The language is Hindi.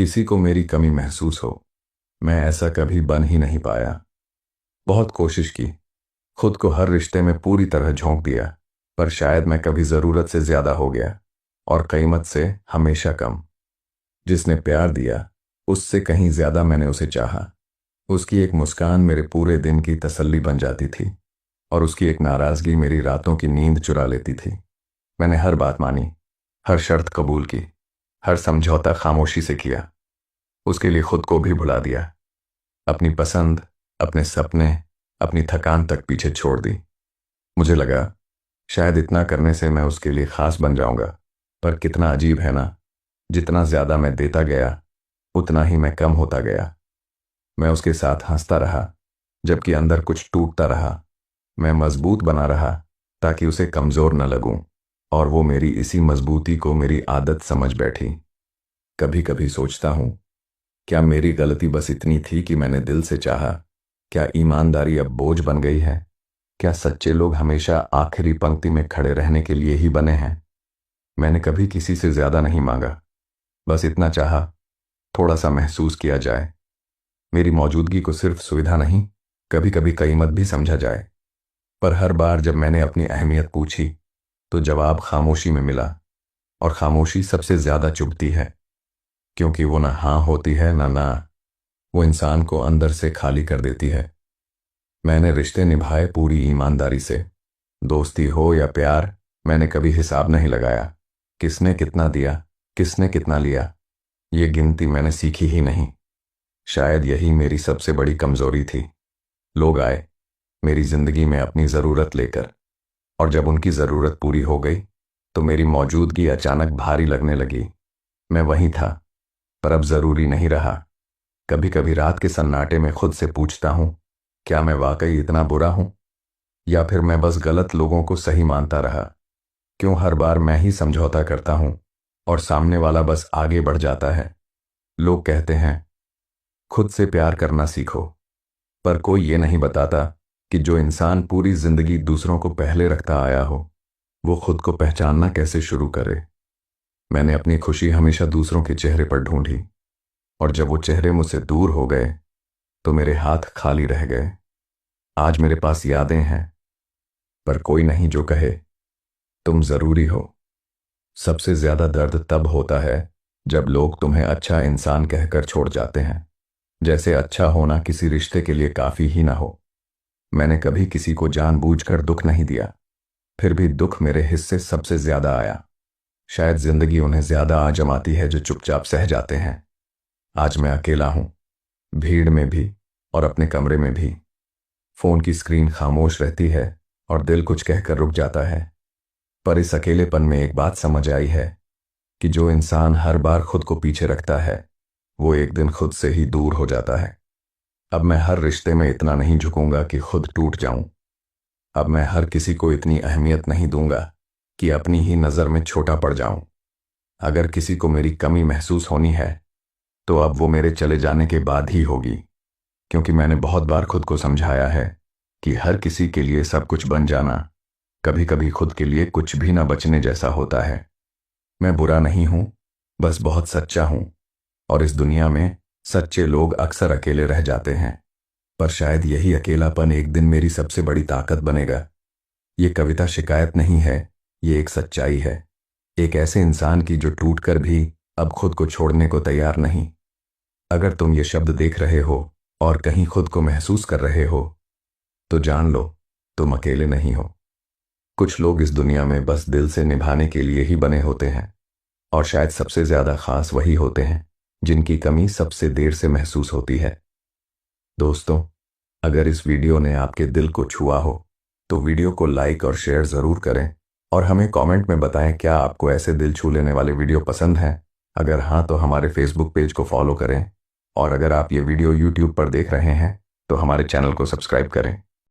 किसी को मेरी कमी महसूस हो, मैं ऐसा कभी बन ही नहीं पाया। बहुत कोशिश की, खुद को हर रिश्ते में पूरी तरह झोंक दिया, पर शायद मैं कभी ज़रूरत से ज़्यादा हो गया और कीमत से हमेशा कम। जिसने प्यार दिया, उससे कहीं ज़्यादा मैंने उसे चाहा। उसकी एक मुस्कान मेरे पूरे दिन की तसल्ली बन जाती थी और उसकी एक नाराज़गी मेरी रातों की नींद चुरा लेती थी। मैंने हर बात मानी, हर शर्त कबूल की, हर समझौता खामोशी से किया। उसके लिए खुद को भी भुला दिया, अपनी पसंद, अपने सपने, अपनी थकान तक पीछे छोड़ दी। मुझे लगा शायद इतना करने से मैं उसके लिए खास बन जाऊंगा, पर कितना अजीब है ना, जितना ज्यादा मैं देता गया उतना ही मैं कम होता गया। मैं उसके साथ हंसता रहा, जबकि अंदर कुछ टूटता रहा। मैं मजबूत बना रहा ताकि उसे कमजोर न लगूं, और वो मेरी इसी मजबूती को मेरी आदत समझ बैठी। कभी कभी सोचता हूं, क्या मेरी गलती बस इतनी थी कि मैंने दिल से चाहा? क्या ईमानदारी अब बोझ बन गई है? क्या सच्चे लोग हमेशा आखिरी पंक्ति में खड़े रहने के लिए ही बने हैं? मैंने कभी किसी से ज्यादा नहीं मांगा, बस इतना चाहा, थोड़ा सा महसूस किया जाए। मेरी मौजूदगी को सिर्फ सुविधा नहीं, कभी कभी कीमत भी समझा जाए। पर हर बार जब मैंने अपनी अहमियत पूछी, तो जवाब खामोशी में मिला। और खामोशी सबसे ज्यादा चुभती है, क्योंकि वो ना हाँ होती है ना ना। वो इंसान को अंदर से खाली कर देती है। मैंने रिश्ते निभाए पूरी ईमानदारी से। दोस्ती हो या प्यार, मैंने कभी हिसाब नहीं लगाया, किसने कितना दिया, किसने कितना लिया। ये गिनती मैंने सीखी ही नहीं। शायद यही मेरी सबसे बड़ी कमजोरी थी। लोग आए मेरी जिंदगी में अपनी जरूरत लेकर, और जब उनकी जरूरत पूरी हो गई, तो मेरी मौजूदगी अचानक भारी लगने लगी। मैं वहीं था, पर अब जरूरी नहीं रहा। कभी कभी रात के सन्नाटे में खुद से पूछता हूं, क्या मैं वाकई इतना बुरा हूं, या फिर मैं बस गलत लोगों को सही मानता रहा? क्यों हर बार मैं ही समझौता करता हूं और सामने वाला बस आगे बढ़ जाता है? लोग कहते हैं खुद से प्यार करना सीखो, पर कोई ये नहीं बताता कि जो इंसान पूरी जिंदगी दूसरों को पहले रखता आया हो, वो खुद को पहचानना कैसे शुरू करे। मैंने अपनी खुशी हमेशा दूसरों के चेहरे पर ढूंढी, और जब वो चेहरे मुझसे दूर हो गए, तो मेरे हाथ खाली रह गए। आज मेरे पास यादें हैं, पर कोई नहीं जो कहे तुम जरूरी हो। सबसे ज्यादा दर्द तब होता है जब लोग तुम्हें अच्छा इंसान कहकर छोड़ जाते हैं, जैसे अच्छा होना किसी रिश्ते के लिए काफी ही ना हो। मैंने कभी किसी को जानबूझकर दुख नहीं दिया, फिर भी दुख मेरे हिस्से सबसे ज्यादा आया। शायद जिंदगी उन्हें ज्यादा आजमाती है जो चुपचाप सह जाते हैं। आज मैं अकेला हूं, भीड़ में भी और अपने कमरे में भी। फोन की स्क्रीन खामोश रहती है और दिल कुछ कहकर रुक जाता है। पर इस अकेलेपन में एक बात समझ आई है कि जो इंसान हर बार खुद को पीछे रखता है, वो एक दिन खुद से ही दूर हो जाता है। अब मैं हर रिश्ते में इतना नहीं झुकूंगा कि खुद टूट जाऊं। अब मैं हर किसी को इतनी अहमियत नहीं दूंगा कि अपनी ही नज़र में छोटा पड़ जाऊं। अगर किसी को मेरी कमी महसूस होनी है, तो अब वो मेरे चले जाने के बाद ही होगी, क्योंकि मैंने बहुत बार खुद को समझाया है कि हर किसी के लिए सब कुछ बन जाना कभी कभी खुद के लिए कुछ भी ना बचने जैसा होता है। मैं बुरा नहीं हूं, बस बहुत सच्चा हूं, और इस दुनिया में सच्चे लोग अक्सर अकेले रह जाते हैं। पर शायद यही अकेलापन एक दिन मेरी सबसे बड़ी ताकत बनेगा। ये कविता शिकायत नहीं है, ये एक सच्चाई है, एक ऐसे इंसान की जो टूटकर भी अब खुद को छोड़ने को तैयार नहीं। अगर तुम ये शब्द देख रहे हो और कहीं खुद को महसूस कर रहे हो, तो जान लो तुम अकेले नहीं हो। कुछ लोग इस दुनिया में बस दिल से निभाने के लिए ही बने होते हैं, और शायद सबसे ज्यादा खास वही होते हैं जिनकी कमी सबसे देर से महसूस होती है। दोस्तों, अगर इस वीडियो ने आपके दिल को छुआ हो, तो वीडियो को लाइक और शेयर ज़रूर करें, और हमें कमेंट में बताएं क्या आपको ऐसे दिल छू लेने वाले वीडियो पसंद हैं। अगर हाँ, तो हमारे फेसबुक पेज को फॉलो करें, और अगर आप ये वीडियो यूट्यूब पर देख रहे हैं, तो हमारे चैनल को सब्सक्राइब करें।